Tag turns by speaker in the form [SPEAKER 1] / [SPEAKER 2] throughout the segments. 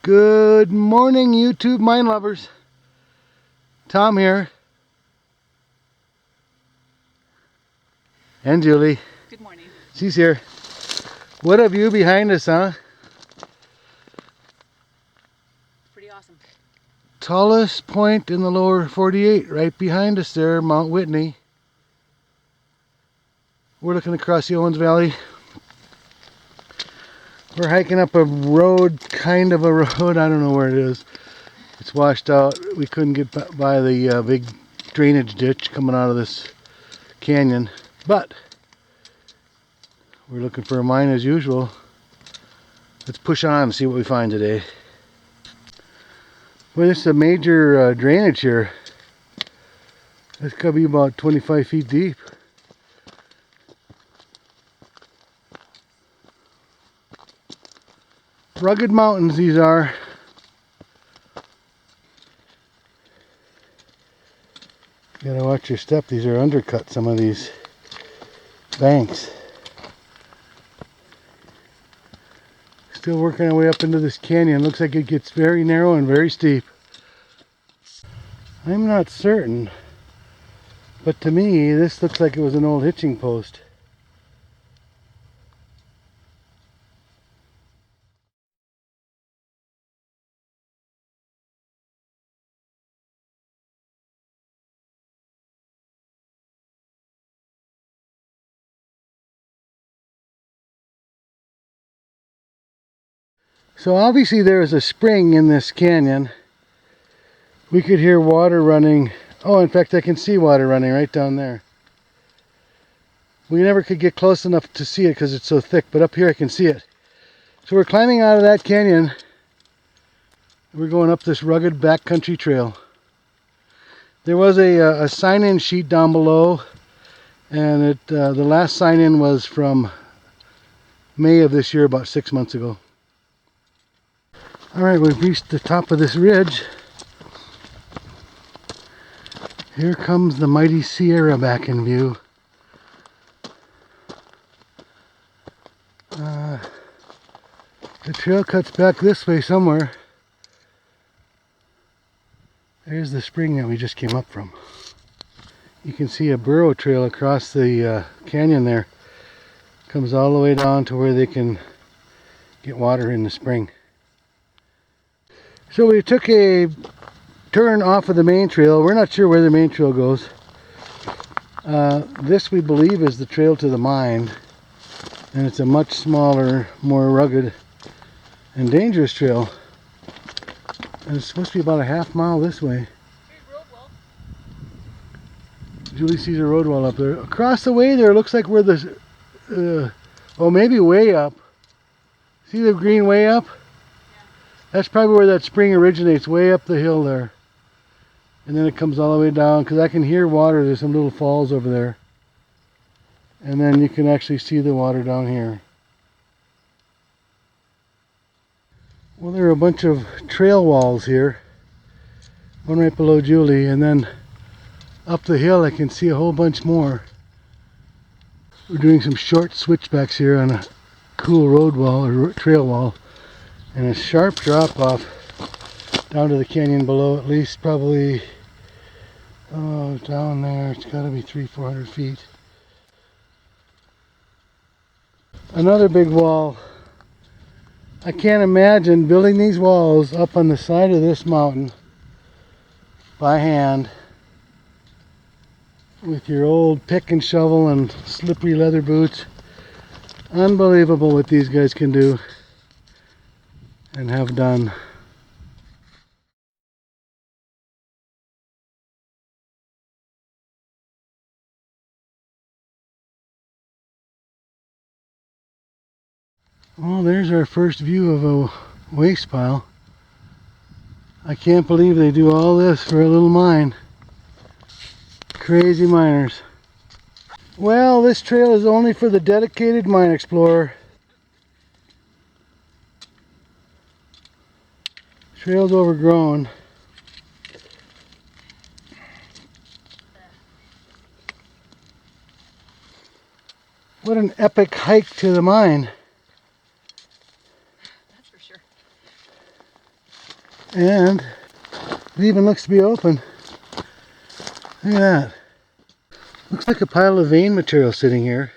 [SPEAKER 1] Good morning, YouTube mine lovers. Tom here. And Julie.
[SPEAKER 2] Good morning.
[SPEAKER 1] She's here. What a view behind us, huh?
[SPEAKER 2] Pretty awesome.
[SPEAKER 1] Tallest point in the lower 48, right behind us there, Mount Whitney. We're looking across the Owens Valley. We're hiking up a road, kind of a road, I don't know where it is. It's washed out. We couldn't get by the big drainage ditch coming out of this canyon, but we're looking for a mine as usual. Let's push on and see what we find today. Well, this is a major drainage here. This could be about 25 feet deep. Rugged mountains these are. You gotta watch your step. These are undercut, some of these banks. Still working our way up into this canyon. Looks like it gets very narrow and very steep. I'm not certain, but to me this looks like it was an old hitching post. So obviously there is a spring in this canyon. We could hear water running. Oh, in fact I can see water running right down there. We never could get close enough to see it because it's so thick, but up here I can see it. So we're climbing out of that canyon. We're going up this rugged backcountry trail. There was a sign-in sheet down below, and the last sign-in was from May of this year, about 6 months ago. Alright, we've reached the top of this ridge. Here comes the mighty Sierra back in view. The trail cuts back this way somewhere. There's the spring that we just came up from. You can see a burrow trail across the canyon there. Comes all the way down to where they can get water in the spring. So we took a turn off of the main trail. We're not sure where the main trail goes. This we believe is the trail to the mine. And it's a much smaller, more rugged and dangerous trail. And it's supposed to be about a half mile this way.
[SPEAKER 2] Road wall.
[SPEAKER 1] Julie sees a road wall up there. Across the way there looks like where the, oh maybe way up. See the green way up? Yeah. That's probably where that spring originates, way up the hill there. And then it comes all the way down, because I can hear water. There's some little falls over there. And then you can actually see the water down here. Well, there are a bunch of trail walls here. One right below Julie, and then up the hill I can see a whole bunch more. We're doing some short switchbacks here on a cool road wall or trail wall, and a sharp drop off down to the canyon below, at least probably down there. It's got to be 300-400 feet. Another big wall. I can't imagine building these walls up on the side of this mountain by hand with your old pick and shovel and slippery leather boots. Unbelievable what these guys can do and have done. Well, there's our first view of a waste pile. I can't believe they do all this for a little mine. Crazy miners. Well, this trail is only for the dedicated mine explorer. Trail's overgrown. What an epic hike to the mine.
[SPEAKER 2] That's for sure.
[SPEAKER 1] And it even looks to be open. Look at that. Looks like a pile of vein material sitting here.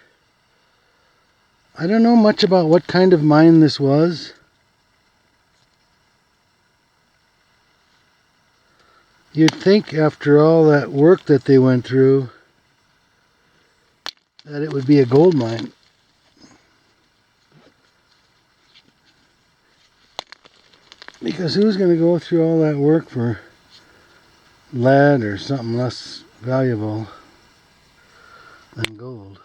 [SPEAKER 1] I don't know much about what kind of mine this was. You'd think after all that work that they went through that it would be a gold mine. Because who's going to go through all that work for lead or something less valuable than gold?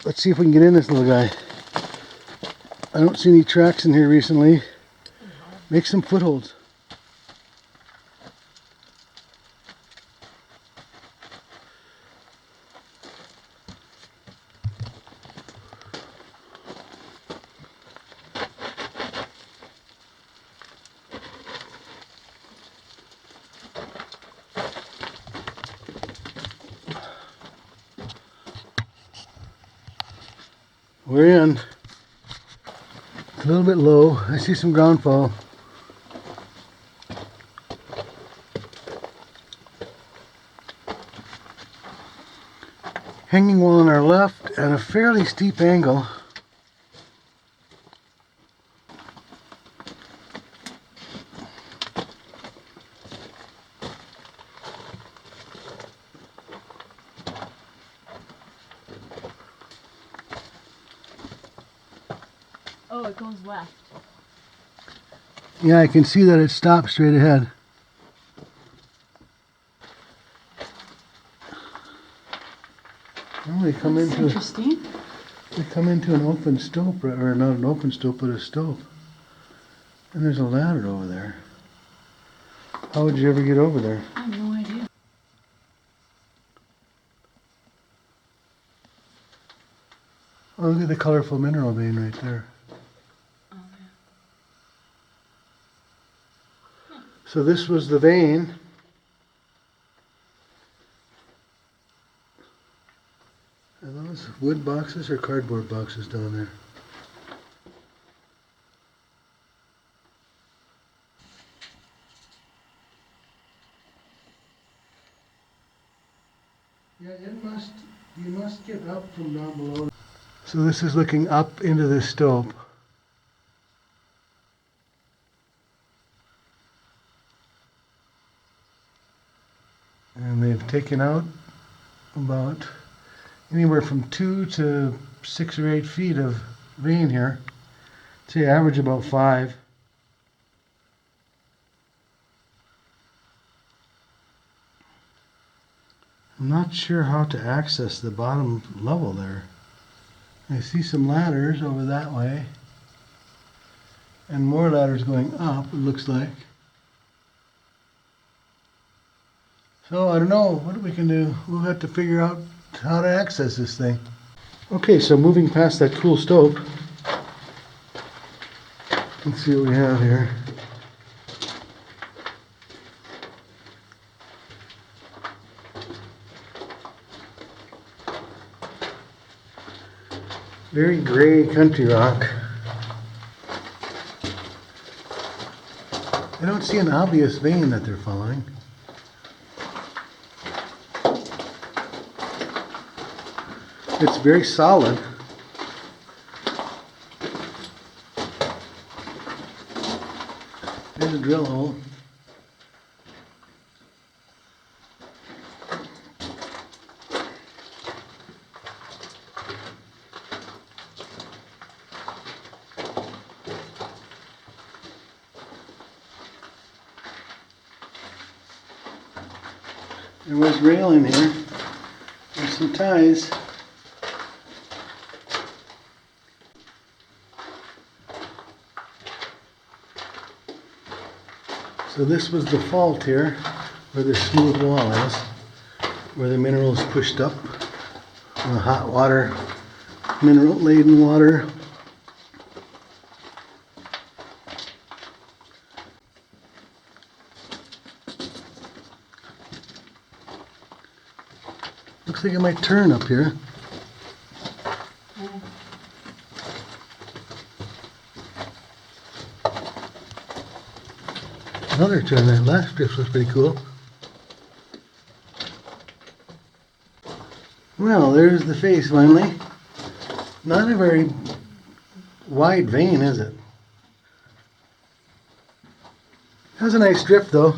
[SPEAKER 1] Let's see if we can get in this little guy. I don't see any tracks in here recently. Make some footholds. We're in. It's a little bit low. I see some ground fall. Hanging wall on our left at a fairly steep angle.
[SPEAKER 2] Oh, it goes left.
[SPEAKER 1] Yeah, I can see that it stops straight ahead. Well,
[SPEAKER 2] That's interesting.
[SPEAKER 1] we come into an open stope, or not an open stope, but a stope. And there's a ladder over there. How would you ever get over there?
[SPEAKER 2] I have no idea.
[SPEAKER 1] Oh, look at the colorful mineral vein right there.
[SPEAKER 2] Oh, yeah.
[SPEAKER 1] So this was the vein. Are those wood boxes or cardboard boxes down there? Yeah, you must get up from down below. So this is looking up into this stope. And they've taken out about anywhere from 2 to 6 or 8 feet of vein here. Say average about 5. I'm not sure how to access the bottom level there. I see some ladders over that way. And more ladders going up, it looks like. So I don't know what we can do. We'll have to figure out how to access this thing. Okay, so moving past that cool stope. Let's see what we have here. Very gray country rock. I don't see an obvious vein that they're following. It's very solid. There's a drill hole. There was railing here. There's some ties. So this was the fault here, where the smooth wall is, where the minerals pushed up. The hot water, mineral-laden water. Looks like it might turn up here. Another turn. That last drift was pretty cool. Well, there's the face finally. Not a very wide vein, is it? Has a nice drift though.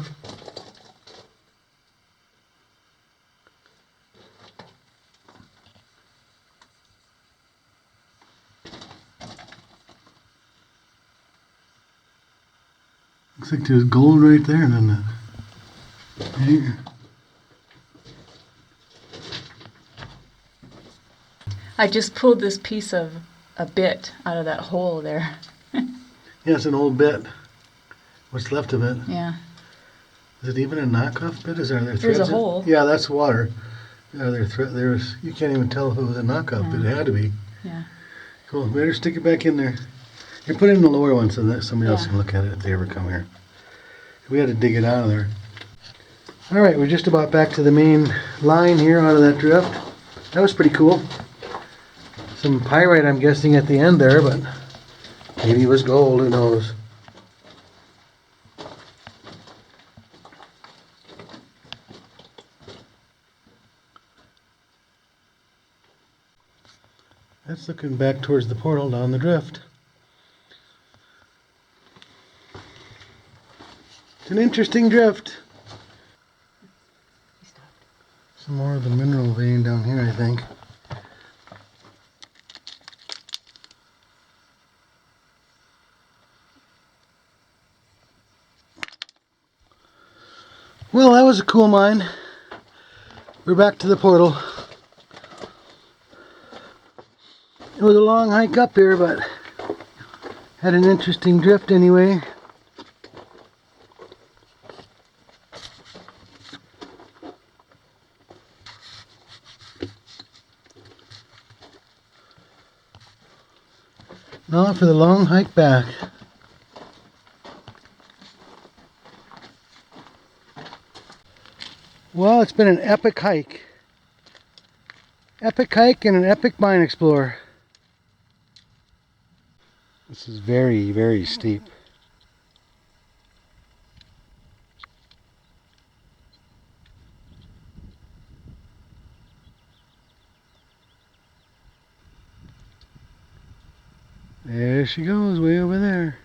[SPEAKER 1] Looks like there's gold right there, doesn't it? Here.
[SPEAKER 2] I just pulled this piece of a bit out of that hole there.
[SPEAKER 1] Yeah, it's an old bit. What's left of it?
[SPEAKER 2] Yeah.
[SPEAKER 1] Is it even a knockoff bit? Is there threads?
[SPEAKER 2] There's a
[SPEAKER 1] in-
[SPEAKER 2] hole.
[SPEAKER 1] Yeah, that's water. Yeah, there's. You can't even tell if it was a knockoff bit. It had to be.
[SPEAKER 2] Yeah.
[SPEAKER 1] Cool. Better stick it back in there. You put it in the lower one so that somebody else
[SPEAKER 2] Yeah.
[SPEAKER 1] can look at it if they ever come here. We had to dig it out of there. All right, we're just about back to the main line here out of that drift. That was pretty cool. Some pyrite, I'm guessing, at the end there, but maybe it was gold. Who knows? That's looking back towards the portal down the drift. It's an interesting drift. Some more of the mineral vein down here, I think. Well, that was a cool mine. We're back to the portal. It was a long hike up here, but had an interesting drift anyway. Now for the long hike back. Well, it's been an epic hike. Epic hike and an epic mine explorer. This is very, very steep. There she goes, way over there.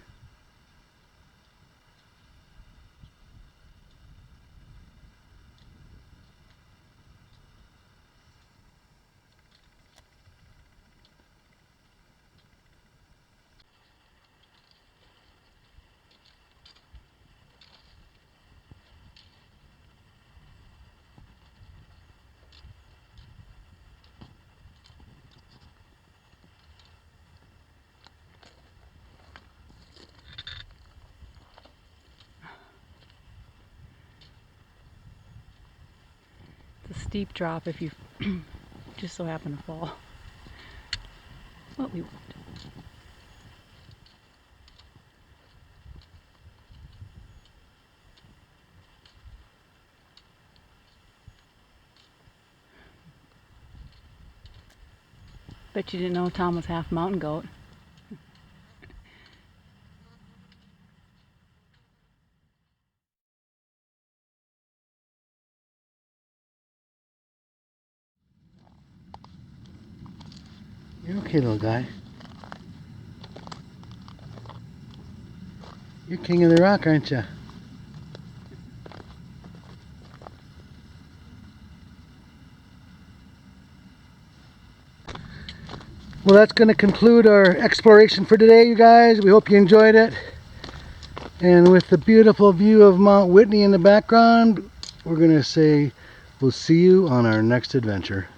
[SPEAKER 2] It's a steep drop if you just so happen to fall. What we want. Bet you didn't know Tom was half mountain goat.
[SPEAKER 1] You're okay, little guy. You're king of the rock, aren't you? Well, that's going to conclude our exploration for today, you guys. We hope you enjoyed it. And with the beautiful view of Mount Whitney in the background, we're going to say we'll see you on our next adventure.